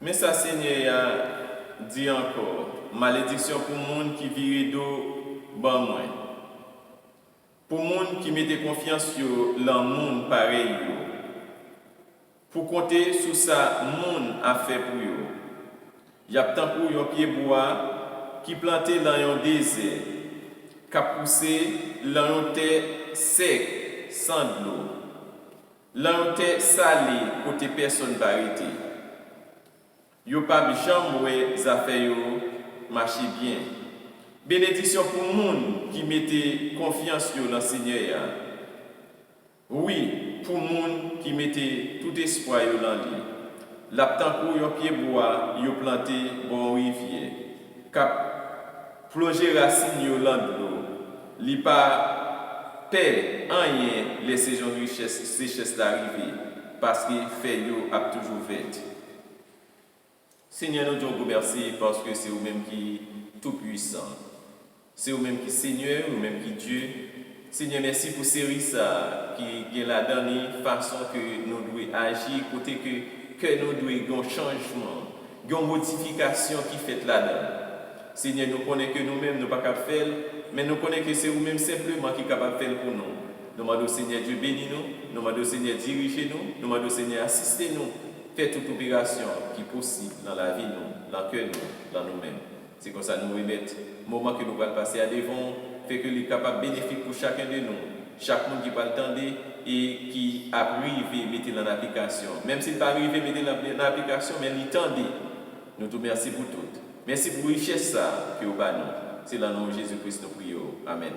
Mais ça, Seigneur a dit encore, malédiction pour le monde qui vire d'eau, bon moins. Pour le monde qui mettait confiance sur le monde pareil. Pour compter sur ça, le monde a fait pour eux. Il y a tant pour un pied bois qui planté dans un désert, qui a poussé dans un terre sec, sans de l'eau. Dans un terre salé, côté personne pas arrêté. Yo pas jamais affaire marcher bien. Bénédiction pour le monde qui mettait confiance sur le Seigneur. Oui, pour le monde qui mettait tout espoir dans lui. L'aptan pour yon pied bois, yo planté bon rivière. Cap plonger racine yo dans l'eau. Li pas paix rien les saisons richesse d'arriver parce que fait yo a toujours vête. Seigneur, nous te remercie parce que c'est vous-même qui est tout puissant. C'est vous-même qui est Seigneur, vous-même qui est Dieu. Seigneur, merci pour ces ça qui est la dernière façon que nous devons agir, côté que nous devons un changement, une modification qui fait là-dedans. Seigneur, nous connaissons que nous-mêmes, nous ne pouvons pas faire, mais nous connaissons que c'est vous-même simplement qui est capable de faire pour nous. Nous demandons au Seigneur Dieu bénis nous, nous demandons au Seigneur diriger nous, nous demandons au Seigneur assister nous. Fait toute opération qui est possible dans la vie, dans le cœur, dans nous-mêmes. C'est comme ça que nous remettons le moment que nous allons passer à devant, fait que les capables bénéfiques pour chacun de nous, chaque monde qui va l'entendre et qui a arrivé à mettre en application. Même s'il n'est pas arrivé à mettre en application, mais il tendait. Nous te remercions pour tout. Merci pour la richesse ça que vous avez nous. C'est dans le nom de Jésus-Christ nous prions. Amen.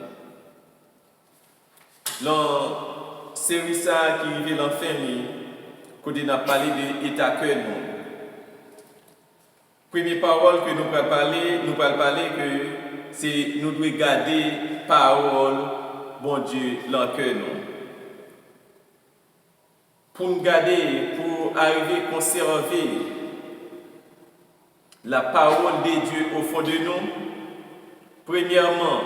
Dans série ça qui arrive dans la fin, quand on a parlé de l'état cœur nous. Première parole que nous allons parler que c'est nous devons garder parole bon Dieu dans le cœur nous. Pour nous garder, pour arriver à conserver la parole de Dieu au fond de nous, premièrement,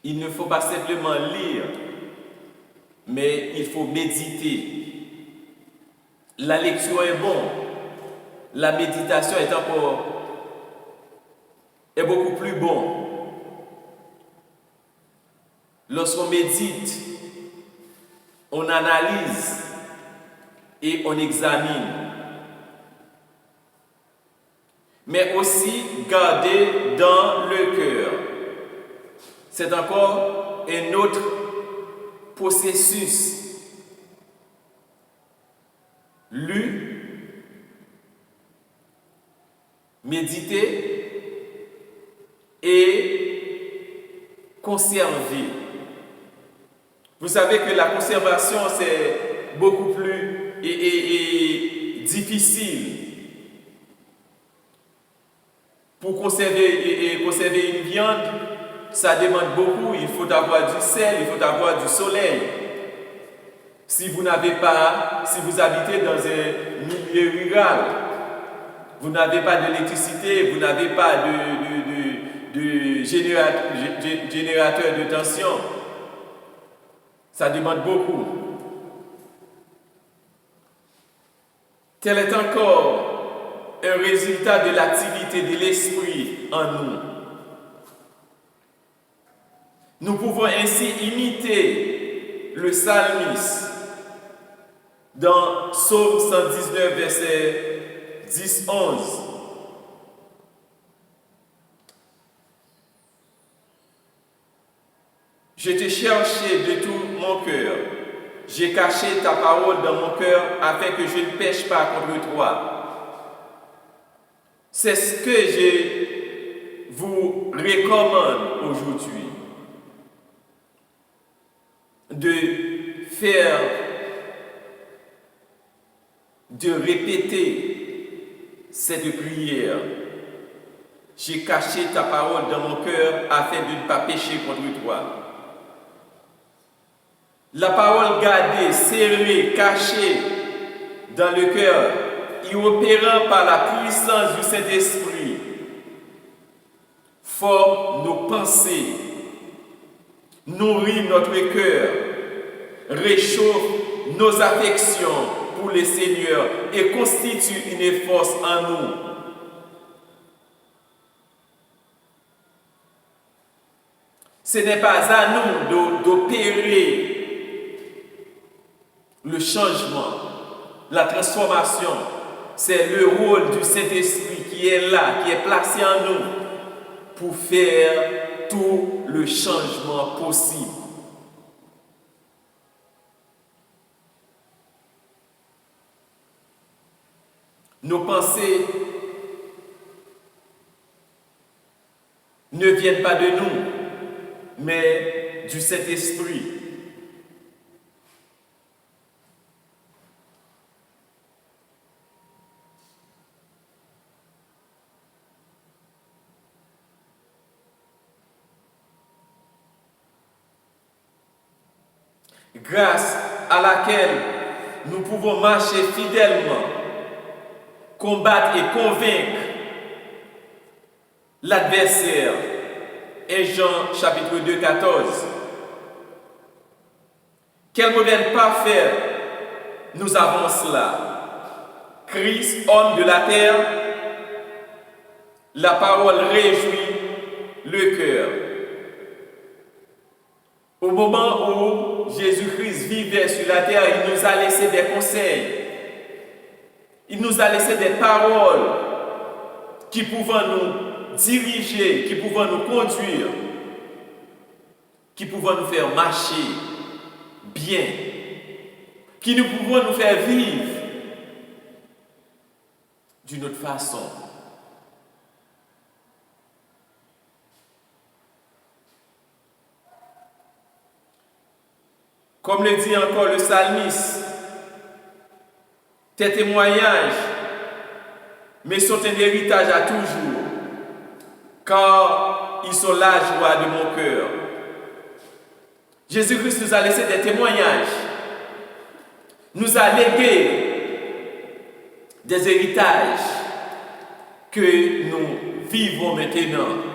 il ne faut pas simplement lire, mais il faut méditer. La lecture est bonne, la méditation est beaucoup plus bonne. Lorsqu'on médite, on analyse et on examine. Mais aussi garder dans le cœur. C'est encore un autre processus. Lu, méditer et conserver. Vous savez que la conservation, c'est beaucoup plus difficile. Pour conserver une viande, ça demande beaucoup. Il faut avoir du sel, il faut avoir du soleil. Si vous habitez dans un milieu rural, vous n'avez pas d'électricité, vous n'avez pas de générateur de tension, ça demande beaucoup. Tel est encore un résultat de l'activité de l'esprit en nous. Nous pouvons ainsi imiter le psalmiste dans Psaume 119, verset 10-11. Je te cherchais de tout mon cœur. J'ai caché ta parole dans mon cœur afin que je ne pêche pas contre toi. C'est ce que je vous recommande aujourd'hui. De répéter cette prière. J'ai caché ta parole dans mon cœur afin de ne pas pécher contre toi. La parole gardée, serrée, cachée dans le cœur et opérant par la puissance du Saint-Esprit, forme nos pensées, nourrit notre cœur, réchauffe nos affections pour le Seigneur et constitue une force en nous. Ce n'est pas à nous d'opérer le changement, la transformation. C'est le rôle du Saint-Esprit qui est là, qui est placé en nous pour faire tout le changement possible. Nos pensées ne viennent pas de nous, mais du Saint-Esprit. Grâce à laquelle nous pouvons marcher fidèlement, combattre et convaincre l'adversaire. Et Jean chapitre 2, 14. Quel modèle parfait nous avons cela. Christ, homme de la terre, la parole réjouit le cœur. Au moment où Jésus-Christ vivait sur la terre, il nous a laissé des conseils. Il nous a laissé des paroles qui pouvaient nous diriger, qui pouvaient nous conduire, qui pouvaient nous faire marcher bien, qui nous pouvaient nous faire vivre d'une autre façon. Comme le dit encore le psalmiste, tes témoignages me sont un héritage à toujours, car ils sont la joie de mon cœur. Jésus-Christ nous a laissé des témoignages, nous a légué des héritages que nous vivons maintenant.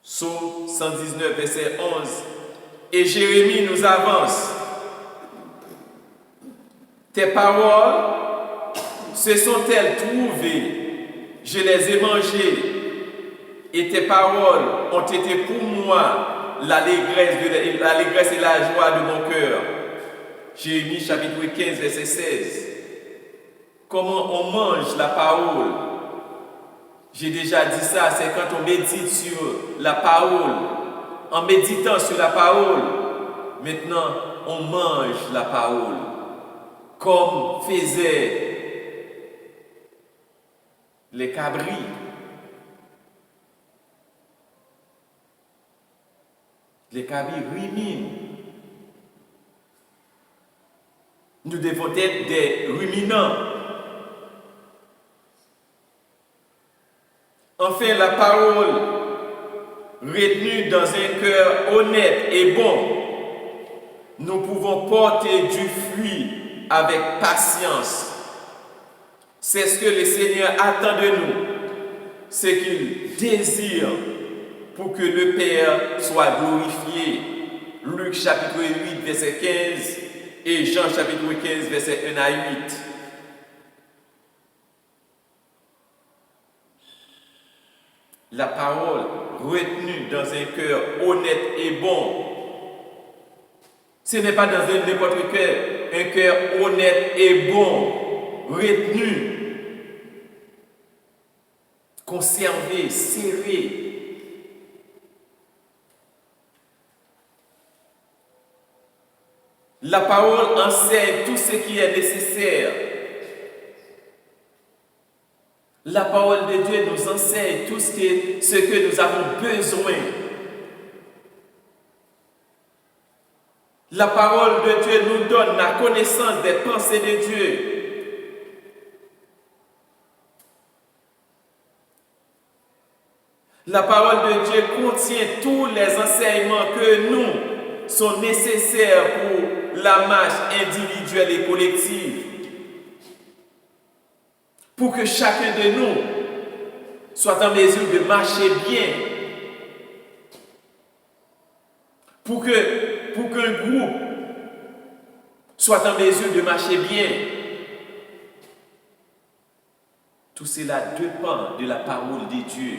Psaume 119, verset 11. Et Jérémie nous avance. Tes paroles se sont-elles trouvées? Je les ai mangées. Et tes paroles ont été pour moi l'allégresse et la joie de mon cœur. Jérémie chapitre 15, verset 16. Comment on mange la parole? J'ai déjà dit ça, c'est quand on médite sur la parole. En méditant sur la parole, maintenant on mange la parole. Comme faisaient les cabris. Les cabris ruminent. Nous devons être des ruminants. Enfin, la parole retenue dans un cœur honnête et bon, nous pouvons porter du fruit avec patience. C'est ce que le Seigneur attend de nous, ce qu'il désire pour que le Père soit glorifié. Luc chapitre 8, verset 15 et Jean chapitre 15, verset 1 à 8. La parole retenue dans un cœur honnête et bon. Ce n'est pas dans n'importe cœur, un cœur honnête et bon, retenu, conservé, serré. La parole enseigne tout ce qui est nécessaire. La parole de Dieu nous enseigne tout ce que nous avons besoin. La parole de Dieu nous donne la connaissance des pensées de Dieu. La parole de Dieu contient tous les enseignements que nous sont nécessaires pour la marche individuelle et collective. Pour que chacun de nous soit en mesure de marcher bien. Pour que pour qu'un groupe soit en mesure de marcher bien, tout cela dépend de la parole de Dieu.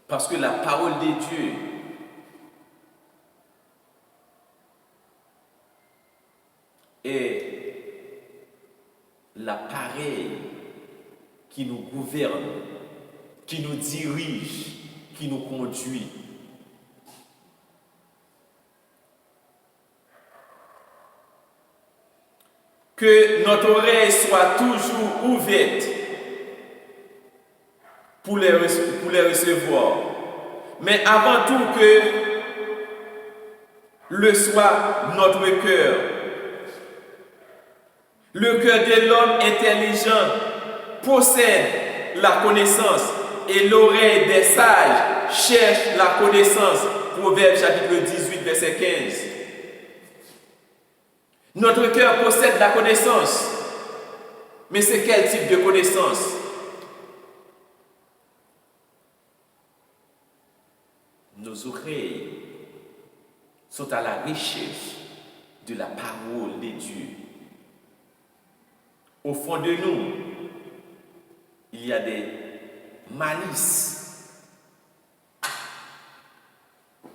Parce que la parole de Dieu est l'appareil qui nous gouverne, qui nous dirige, qui nous conduit. Que notre oreille soit toujours ouverte pour les recevoir. Mais avant tout que le soit notre cœur. Le cœur de l'homme intelligent possède la connaissance et l'oreille des sages cherche la connaissance. Proverbe chapitre 18, verset 15. Notre cœur possède la connaissance. Mais c'est quel type de connaissance? Nos oreilles sont à la recherche de la parole de Dieu. Au fond de nous, il y a des malices.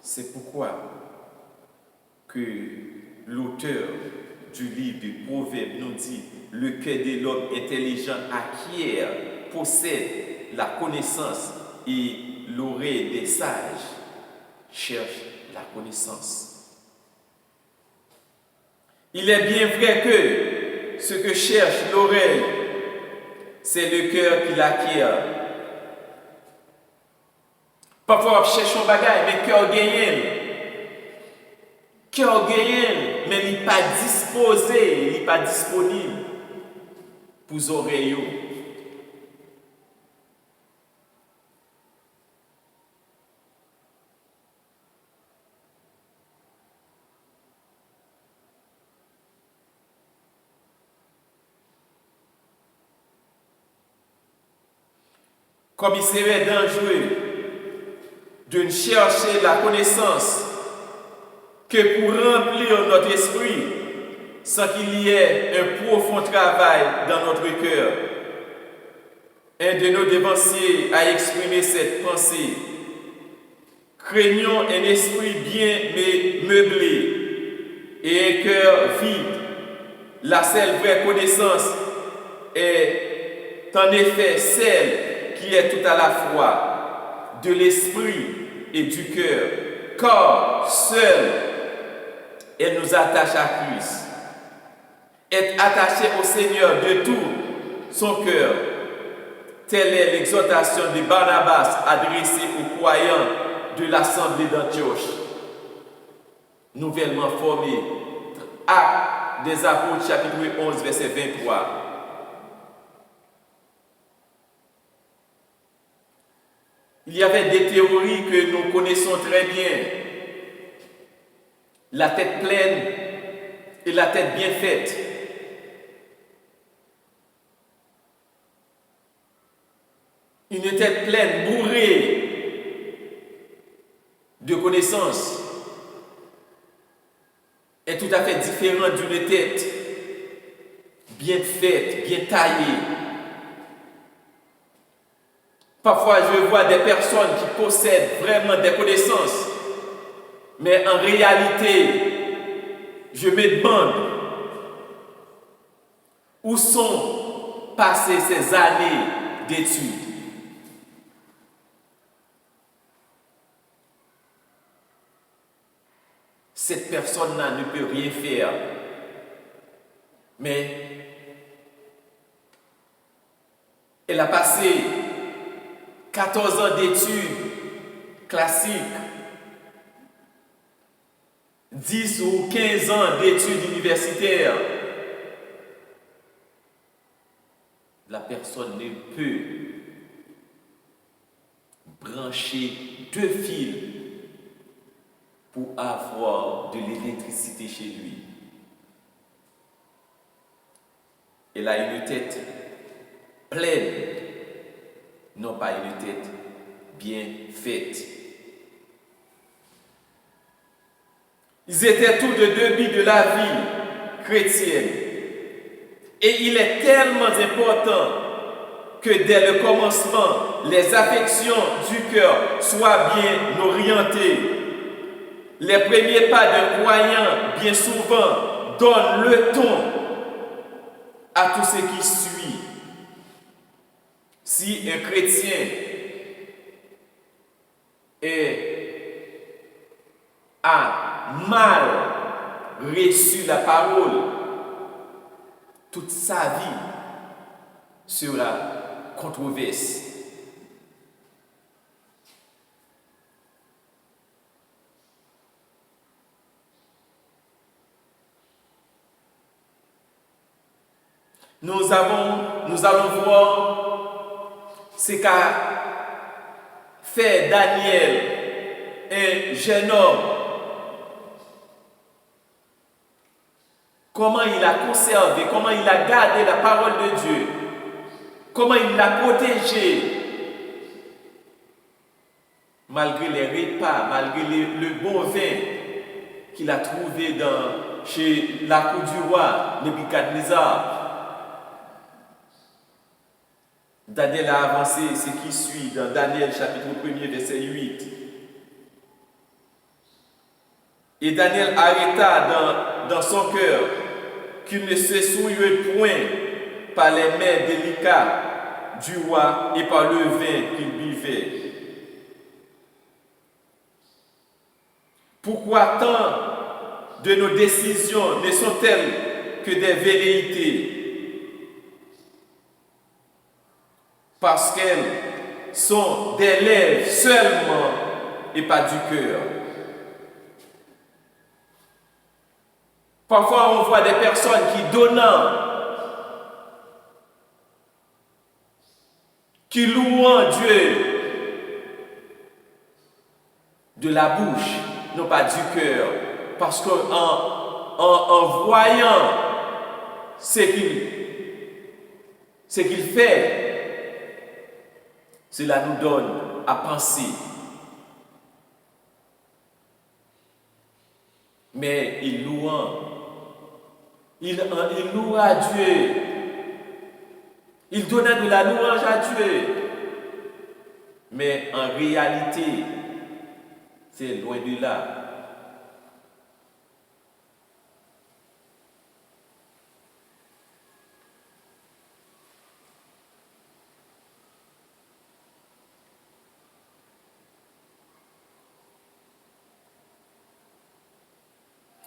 C'est pourquoi que l'auteur du livre de Proverbes nous dit: le cœur de l'homme intelligent acquiert, possède la connaissance, et l'oreille des sages cherche la connaissance. Il est bien vrai que ce que cherche l'oreille, c'est le cœur qui l'acquiert. Parfois, on cherche un bagage, mais cœur gagne. Cœur gagne, mais il n'est pas disposé, il n'est pas disponible pour les oreilles. Comme il serait dangereux de ne chercher la connaissance que pour remplir notre esprit sans qu'il y ait un profond travail dans notre cœur. Un de nos devanciers a exprimé cette pensée: craignons un esprit bien meublé et un cœur vide. La seule vraie connaissance est en effet celle qui est tout à la fois de l'esprit et du cœur, car seule elle nous attache à Christ. Être attaché au Seigneur de tout son cœur, telle est l'exhortation de Barnabas adressée aux croyants de l'assemblée d'Antioche, nouvellement formée. Actes des Apôtres, chapitre 11, verset 23. Il y avait des théories que nous connaissons très bien. La tête pleine et la tête bien faite. Une tête pleine, bourrée de connaissances, est tout à fait différente d'une tête bien faite, bien taillée. Parfois, je vois des personnes qui possèdent vraiment des connaissances, mais en réalité, je me demande où sont passées ces années d'études. Cette personne-là ne peut rien faire, mais elle a passé 14 ans d'études classiques, 10 ou 15 ans d'études universitaires. La personne ne peut brancher 2 fils pour avoir de l'électricité chez lui. Elle a une tête pleine, non pas une tête bien faite. Ils étaient tous de début de la vie chrétienne. Et il est tellement important que dès le commencement, les affections du cœur soient bien orientées. Les premiers pas d'un croyant, bien souvent, donnent le ton à tout ce qui suit. Si un chrétien a mal reçu la parole, toute sa vie sera controversée. Nous allons voir ce qu'a fait Daniel, un jeune homme. Comment il a conservé, comment il a gardé la parole de Dieu, comment il l'a protégée, malgré les repas, malgré le bon vin qu'il a trouvé chez la cour du roi Nebuchadnezzar. Daniel a avancé ce qui suit dans Daniel chapitre 1er verset 8. Et Daniel arrêta dans son cœur qu'il ne se souillait point par les mains délicates du roi et par le vin qu'il buvait. Pourquoi tant de nos décisions ne sont-elles que des velléités? Parce qu'elles sont des lèvres seulement et pas du cœur. Parfois, on voit des personnes qui donnant, qui louant Dieu de la bouche, non pas du cœur, parce qu'en voyant ce qu'il fait, cela nous donne à penser. Mais il louant, il louera Dieu. Il donna de la louange à Dieu. Mais en réalité, c'est loin de là.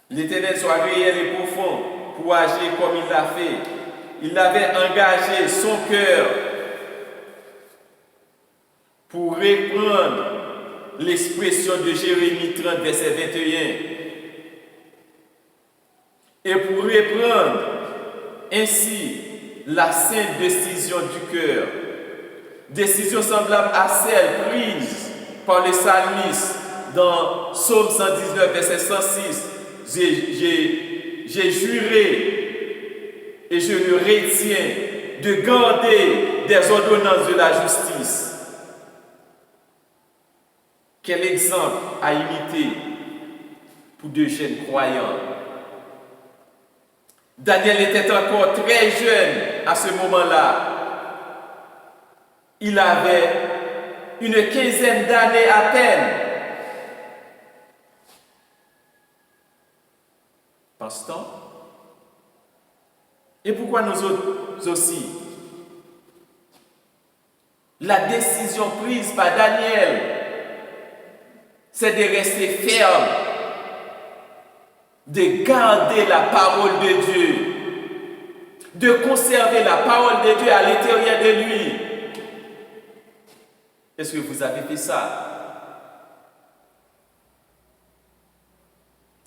L'Éternel soit réel et profond pour agir comme il l'a fait. Il avait engagé son cœur pour reprendre l'expression de Jérémie 30, verset 21. Et pour reprendre ainsi la sainte décision du cœur. Décision semblable à celle prise par le psalmiste dans Psaume 119, verset 106. J'ai juré et je le retiens de garder des ordonnances de la justice. Quel exemple à imiter pour de jeunes croyants. Daniel était encore très jeune à ce moment-là. Il avait une quinzaine d'années à peine. Pense-t-on? Et pourquoi nous autres aussi? La décision prise par Daniel, c'est de rester ferme, de garder la parole de Dieu, de conserver la parole de Dieu à l'intérieur de lui. Est-ce que vous avez fait ça?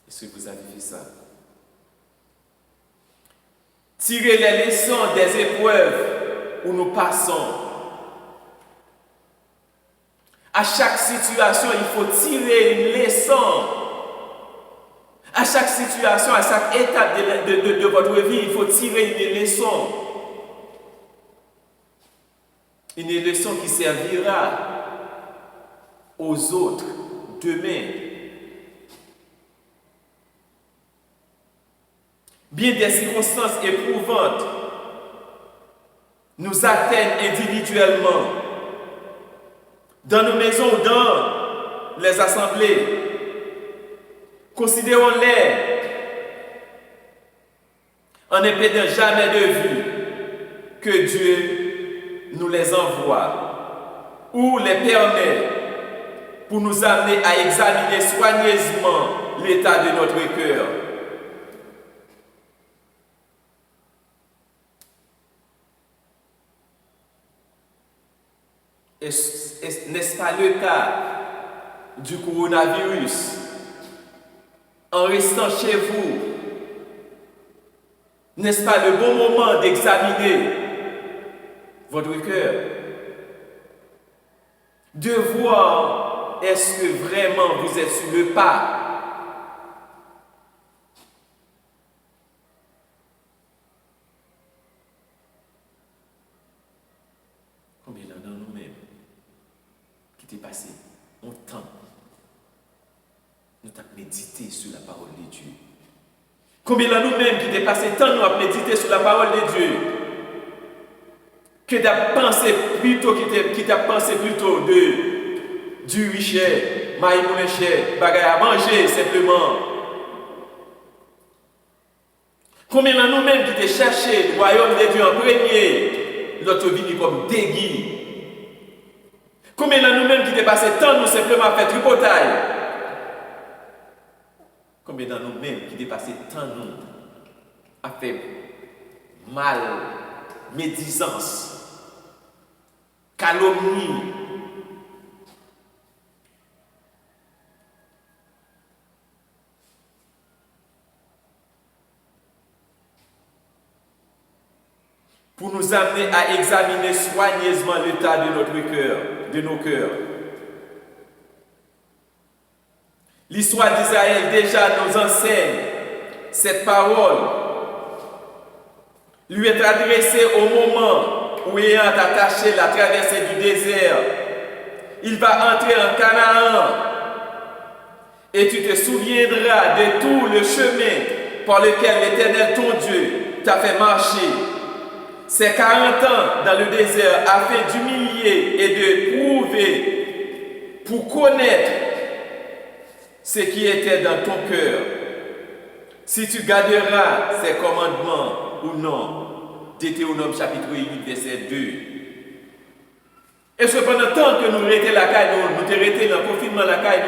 Est-ce que vous avez fait ça? Tirer les leçons des épreuves où nous passons. À chaque situation, il faut tirer une leçon. À chaque situation, à chaque étape de votre vie, il faut tirer une leçon. Une leçon qui servira aux autres demain. bien des circonstances éprouvantes nous atteignent individuellement, dans nos maisons ou dans les assemblées, considérons-les en ne perdant jamais de vue que Dieu nous les envoie ou les permet pour nous amener à examiner soigneusement l'état de notre cœur. N'est-ce pas le cas du coronavirus? En restant chez vous, n'est-ce pas le bon moment d'examiner votre cœur? De voir est-ce que vraiment vous êtes sur le pas? Combien d'entre nous-mêmes qui t'est passé longtemps, nous avons médité sur la parole de Dieu? Combien d'entre nous-mêmes qui t'est passé tant nous avons médité sur la parole de Dieu? Que tu as pensé plutôt, qui t'a pensé plutôt du richet, maïmounéché, bagaille à manger simplement. Combien d'entre nous-mêmes qui t'ai cherché le royaume de Dieu en premier, l'autre vie comme déguis? Combien d'entre nous-mêmes qui t'ai passé tant nous simplement à faire tripotaille? Combien d'entre nous-mêmes qui t'ai passé tant nous à faire mal, médisance, calomnie? Pour nous amener à examiner soigneusement l'état de notre cœur, de nos cœurs. L'histoire d'Israël déjà nous enseigne cette parole lui est adressée au moment où, ayant attaché la traversée du désert, il va entrer en Canaan. Et tu te souviendras de tout le chemin par lequel l'Éternel, ton Dieu, t'a fait marcher. Ces 40 ans dans le désert afin d'humilier et de prouver pour connaître ce qui était dans ton cœur, si tu garderas ces commandements ou non. Deutéronome chapitre 8, verset 2. Et cependant, tant que nous étions la caille, nous étions dans le confinement la caille,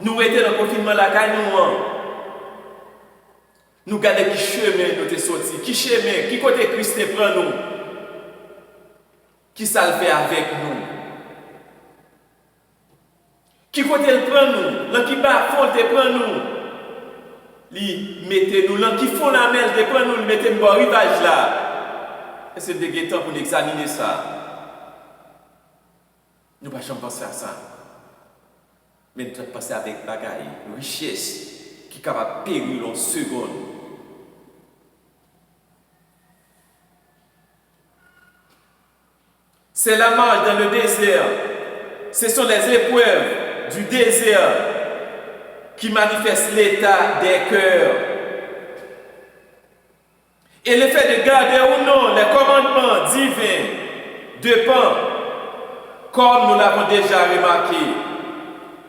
nous étions dans le confinement la caille, nous regardons qui chemin nous sommes sortis, qui chemin, qui côté Christ prend nous, qui ça le fait avec nous, qui côté il prend nous, là qui bat fond il prend nous, li mettez nous là qui font la mer, il prend nous, mettez nous au rivage là. Et c'est des temps pour nous examiner ça. Nous ne pouvons pas penser à ça. Mais nous devons penser avec bagaille, richesse, qui est capable de périr en seconde. C'est la marche dans le désert. Ce sont les épreuves du désert qui manifestent l'état des cœurs. Et le fait de garder ou non les commandements divins dépend, comme nous l'avons déjà remarqué,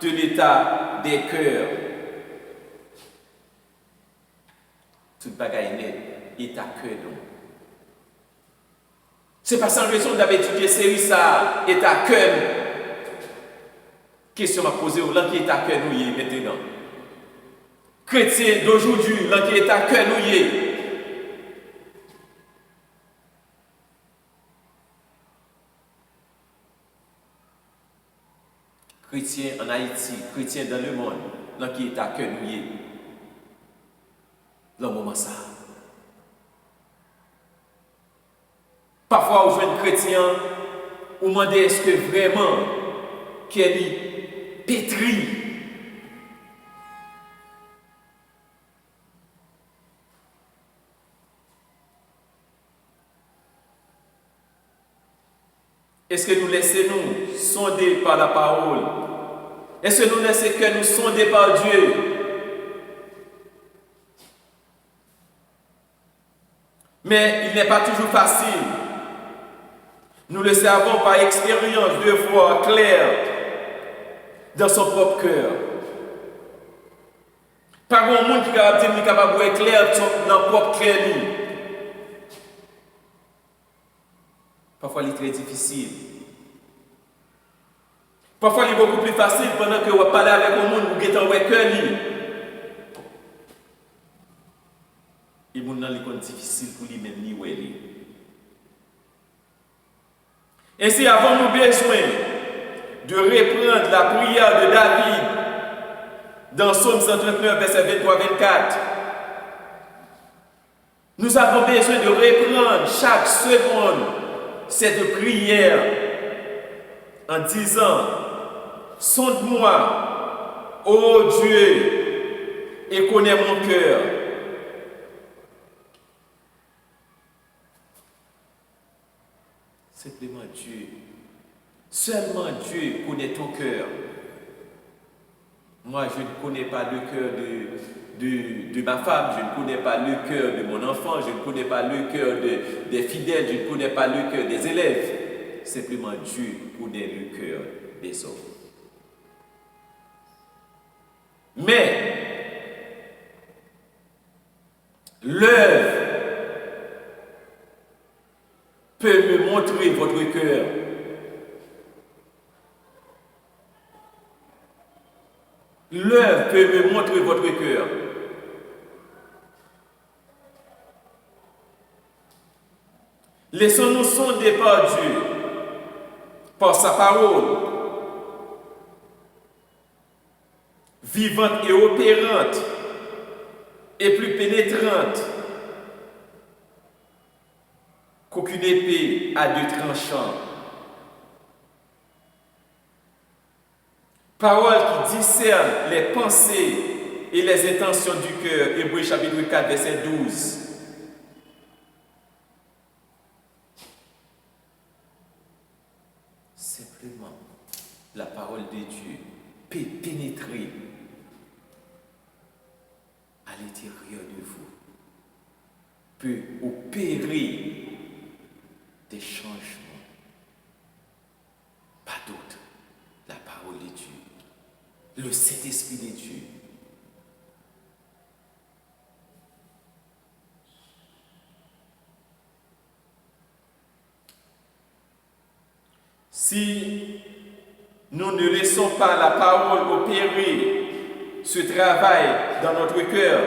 de l'état des cœurs. Toute bagaille net est à cœur donc. C'est pas sans raison d'avoir étudié série ça est à cœur. Question m'a posée au qui est à cœur nous maintenant. Chrétien d'aujourd'hui, qui est à cœur nous chrétien en Haïti, chrétien dans le monde, qui est à cœur nous dans le moment ça. Parfois, au jeune chrétien, on demande est-ce que vraiment qu'elle est pétrie. Est-ce que nous laissons-nous sonder par la parole? Est-ce que nous laissons que nous sonder par Dieu? Mais il n'est pas toujours facile. Nous le savons par expérience de voir clair dans son propre cœur. Pas grand monde qui est capable de voir clair dans son propre cœur. Parfois, il est très difficile. Parfois, il est beaucoup plus facile pendant que vous parlez avec un monde où vous êtes en cœur. Et mon nan li kon difficile pour lui même li. Ainsi avons-nous besoin de reprendre la prière de David dans Psaume 139 verset 23-24. Nous avons besoin de reprendre chaque seconde cette prière en disant: sonde-moi, ô Dieu, et connais mon cœur. Simplement Dieu. Seulement Dieu connaît ton cœur. Moi, je ne connais pas le cœur de ma femme, je ne connais pas le cœur de mon enfant, je ne connais pas le cœur des fidèles, je ne connais pas le cœur des élèves. Simplement Dieu connaît le cœur des hommes. Mais l'œuvre peut me montrer votre cœur. L'œuvre peut me montrer votre cœur. Laissons-nous sonder par Dieu, par sa parole, vivante et opérante, et plus pénétrante qu'aucune épée à deux tranchants. Parole qui discerne les pensées et les intentions du cœur. Hébreux chapitre 4, verset 12. Simplement, la parole de Dieu peut pénétrer à l'intérieur de vous, peut opérer des changements. Pas d'autre. La parole de Dieu. Le Saint-Esprit de Dieu. Si nous ne laissons pas la parole opérer ce travail dans notre cœur,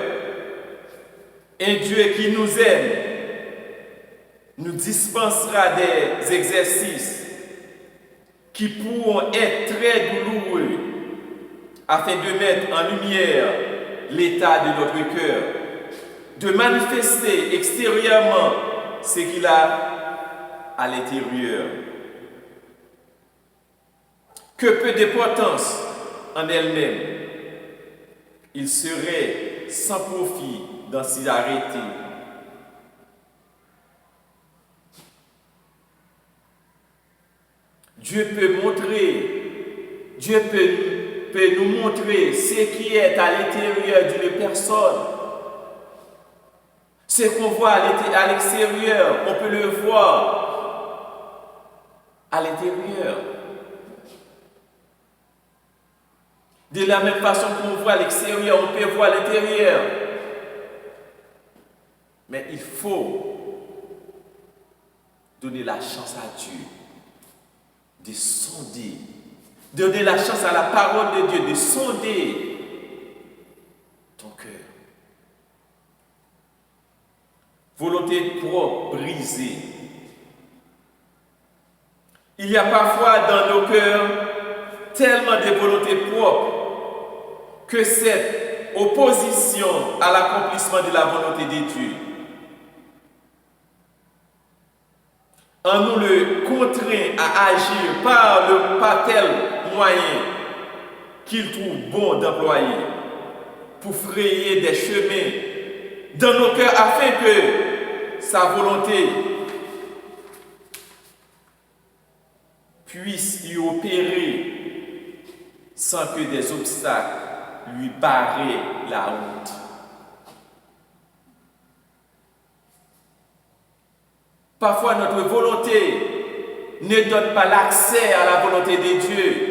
un Dieu qui nous aime nous dispensera des exercices qui pourront être très douloureux afin de mettre en lumière l'état de notre cœur, de manifester extérieurement ce qu'il a à l'intérieur. Que peu d'importance en elle-même, il serait sans profit d'en s'y arrêter. Dieu peut nous montrer ce qui est à l'intérieur d'une personne. Ce qu'on voit à l'extérieur, on peut le voir à l'intérieur. De la même façon qu'on voit à l'extérieur, on peut voir à l'intérieur. Mais il faut donner la chance à Dieu de sonder, donner la chance à la parole de Dieu de sonder ton cœur. Volonté propre brisée. Il y a parfois dans nos cœurs tellement de volonté propre que cette opposition à l'accomplissement de la volonté de Dieu, en nous le contraint à agir par tel moyen qu'il trouve bon d'employer pour frayer des chemins dans nos cœurs afin que sa volonté puisse y opérer sans que des obstacles lui barrent la route. Parfois, notre volonté ne donne pas l'accès à la volonté de Dieu.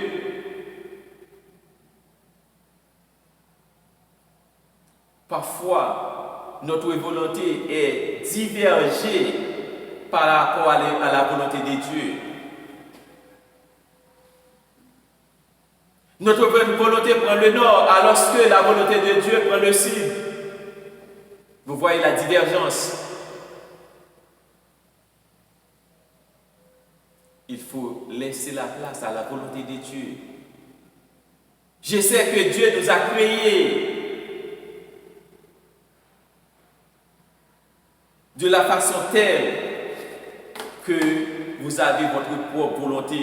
Parfois, notre volonté est divergée par rapport à la volonté de Dieu. Notre volonté prend le nord alors que la volonté de Dieu prend le sud. Vous voyez la divergence. Il faut laisser la place à la volonté de Dieu. Je sais que Dieu nous a créés de la façon telle que vous avez votre propre volonté.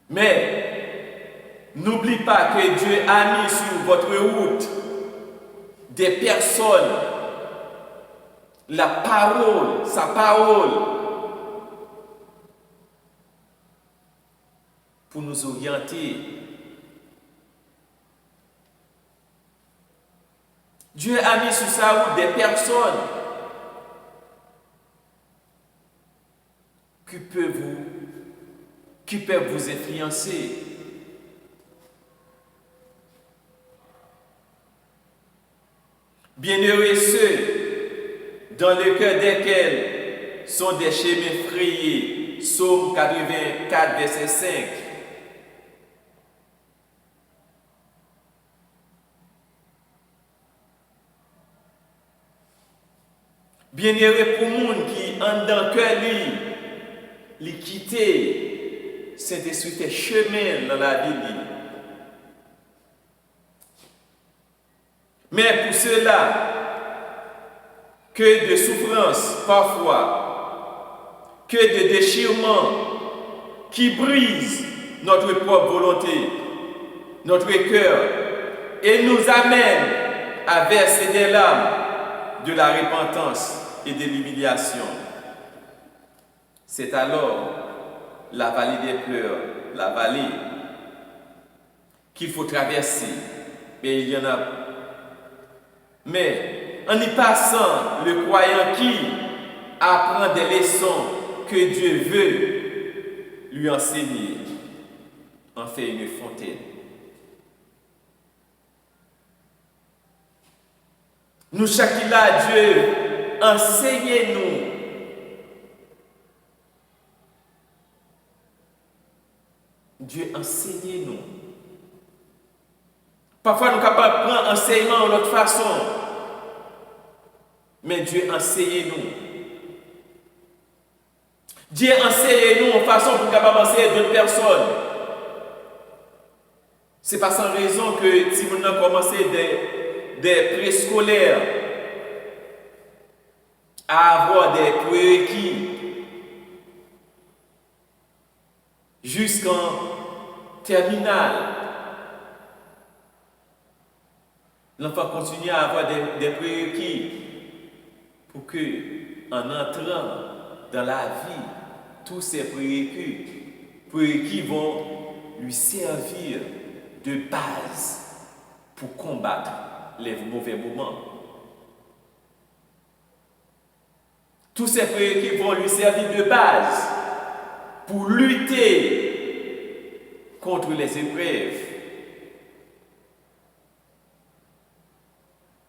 Mais n'oublie pas que Dieu a mis sur votre route des personnes, la parole, sa parole, pour nous orienter. Dieu a mis sur sa route des personnes qui peuvent vous influencer. Bienheureux ceux dans le cœur desquels sont des chemins frayés. Psaume 84, verset 5. Bienheureux pour le monde qui, en dans le cœur, lui quitter Saint-Esprit chemin dans la vie. Mais pour ceux-là, que de souffrances parfois, que de déchirements qui brisent notre propre volonté, notre cœur, et nous amènent à verser des larmes de la repentance et de l'humiliation. C'est alors la vallée des pleurs, la vallée qu'il faut traverser. Et il y en a. Mais en y passant, le croyant qui apprend des leçons que Dieu veut lui enseigner en fait une fontaine. Nous, chaque là, Dieu, enseignez-nous. Dieu, enseignez-nous. Parfois, nous sommes capables de prendre enseignement de notre façon. Mais Dieu, enseignez-nous. Dieu, enseignez-nous en façon pour nous capables d'enseigner d'autres personnes. Ce n'est pas sans raison que si nous avons commencé des préscolaires à avoir des prérequis jusqu'en terminale. L'enfant continue à avoir des prérequis pour que, en entrant dans la vie, tous ces prérequis vont lui servir de base pour combattre les mauvais moments. Tous ces prérequis vont lui servir de base pour lutter contre les épreuves.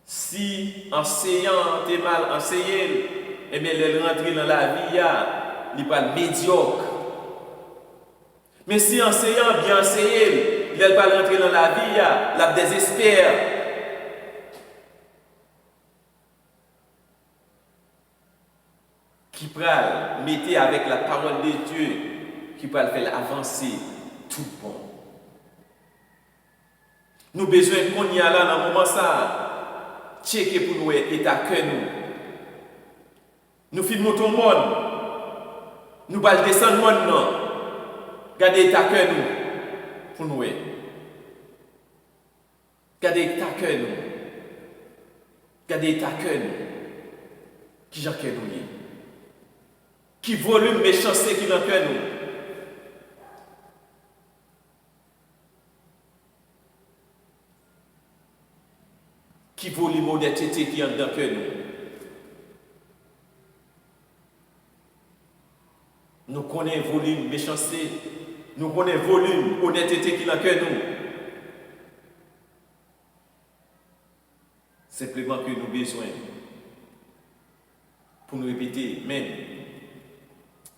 Si enseignant est mal enseigné, eh bien, elle rentre dans la vie, il va être médiocre. Mais si enseignant bien enseigné, elle va rentrer dans la vie, la désespère. Qui pral mettre avec la parole de Dieu, qui pral faire avancer tout bon. Nous besoin qu'on y a là dans le moment ça, checker pour nous état que nous. Nous filmons tout le monde. Nous allons descendre le monde. Gardez état que nous pour nous. Gardez état que nous. Gardez état que nous. Qui j'en que nous. Qui volume méchanceté qui dans cœur nous. Qui volume honnêteté qui dans cœur nous. Nous connaissons volume méchanceté, nous connaissons volume honnêteté qui est dans le cœur nous. Simplement que nous avons besoin pour nous répéter, même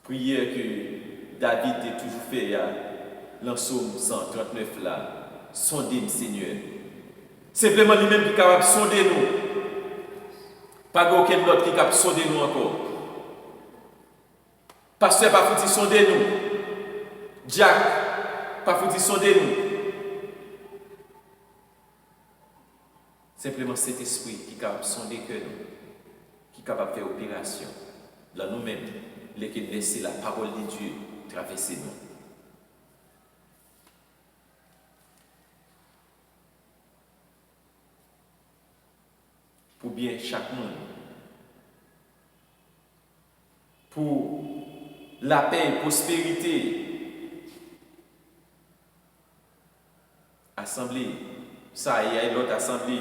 prière que David a toujours fait dans le psaume 139 là, sondez-moi Seigneur. Simplement lui-même qui est capable de sonder nous. Pas aucun autre qui est capable de sonder nous encore. Pasteur, pas foutu sonder nous. Jack, pas foutu sonder nous. Simplement cet esprit qui est capable de sonder que nous, qui est capable de faire opération. Là nous-mêmes, lesquels laisser la parole de Dieu traverser nous. Pour bien chaque monde. Pour la paix et prospérité. Assemblée. Ça, il y a l'autre assemblée.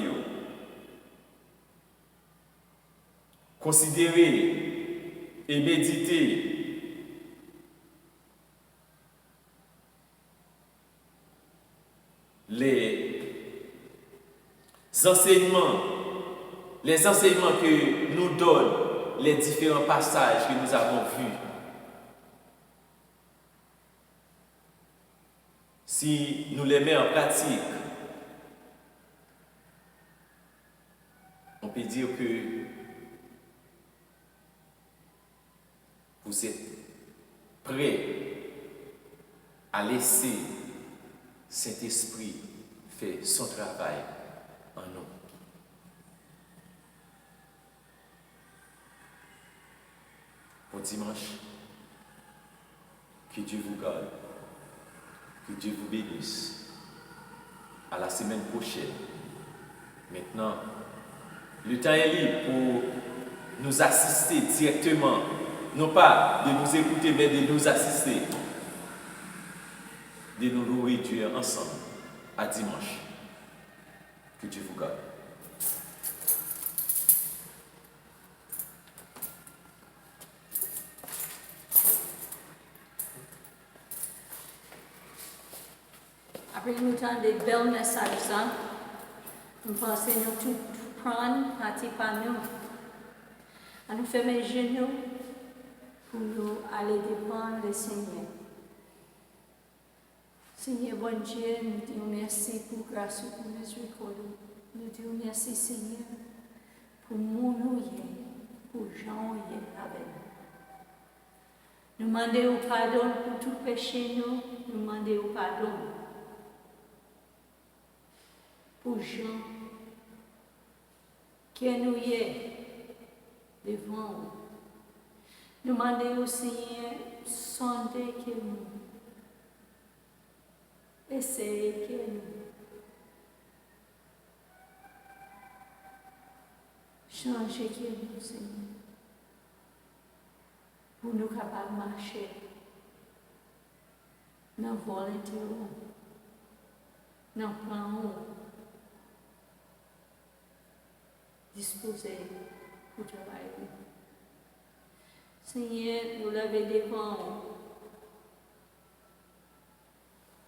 Considérer et méditer les enseignements que nous donnent les différents passages que nous avons vus. Si nous les mettons en pratique, on peut dire que vous êtes prêts à laisser cet esprit faire son travail en nous. Bon dimanche, que Dieu vous garde, que Dieu vous bénisse. À la semaine prochaine. Maintenant, le temps est libre pour nous assister directement, non pas de nous écouter, mais de nous assister, de nous louer Dieu ensemble. À dimanche. Que Dieu vous garde. Après nous temps des belles messages, nous pensons nous tout prendre, partir par nous, à nous fermer les genoux pour nous aller dépendre du Seigneur. Seigneur, bon Dieu, nous disons merci pour grâce et pour miséricorde. Nous disons merci, Seigneur, pour mon pour Jean avec nous. Nous demandons pardon pour tout péché, nous demandons pardon pour Jean qui nous est devant nous. Nous demandons au Seigneur, sonder que nous, essayer que nous, changer que nous, Seigneur, pour nous capables de marcher dans la volonté, dans le plan, disposé pour travailler. Seigneur, nous levons devant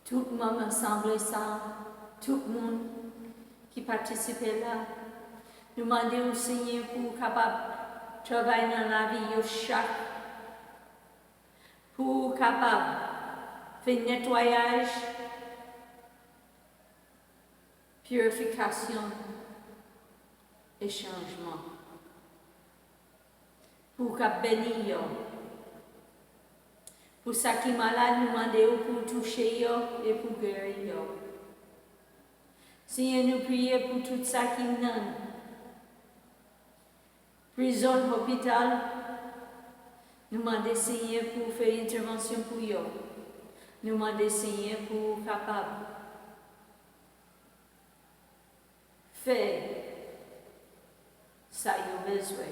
tout le monde ensemble, tout le monde qui participe là. Nous demandons au Seigneur pour capable de travailler dans la vie de chaque, pour capable de faire nettoyage, purification et changement. Pour qu'à bénir, pour ça qui est malade, nous demandons pour toucher et pour guérir. Seigneur, nous prions pour tout ça qui est non. Prison, hôpital, nous demandons Seigneur pour faire intervention pour eux. Nous demandons Seigneur pour capable faire ça qu'ils ont besoin.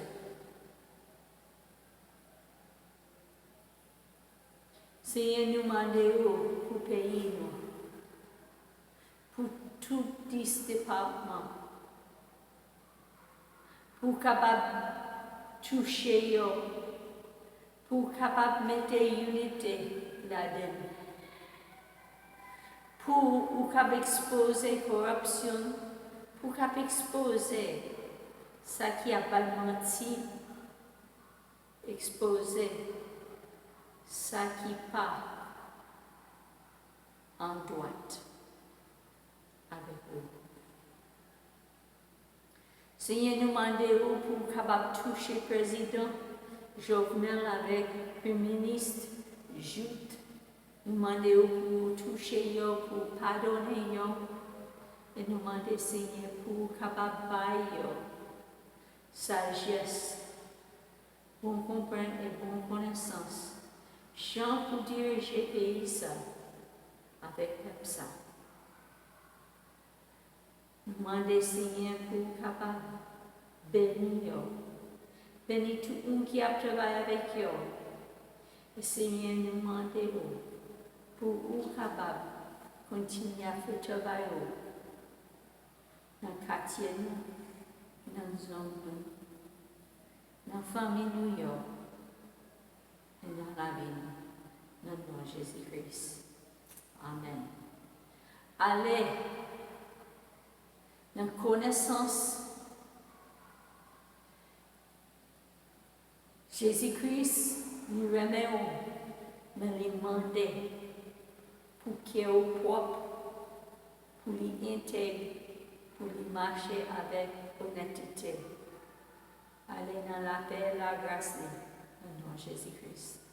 Seigneur, nous demandons pour payer nous, pour tout département, pour capable toucher eux, pour capable mettre unité là-dedans. Pour capable exposer corruption, pour capable exposer ça qui a pas menti, exposer ça qui pas en droite avec vous. Seigneur, nous demandons pour capable toucher le président Jovenel avec le Premier ministre Joute. Nous demandons pour toucher eux, pour pardonner eux. Et nous demandons, Seigneur, pour capable bailler sagesse, bon comprendre et bonne connaissance. Chant pour diriger le pays ça, avec ça. Nous demandons, Seigneur, pour capable bénir eux. Bénis tout le monde qui a travaillé avec eux. Et Seigneur, nous demandons pour vous capable continuer à faire travail dans le quartier, dans la zone, dans la famille New York et dans la vie, dans le nom de Jésus-Christ. Amen. Allez dans la connaissance Jésus-Christ, nous remettons dans les mandats pour qu'il soit propre, pour les intègre, pour les marcher avec honnêteté. Allez dans la paix et la grâce, au nom de Jésus-Christ.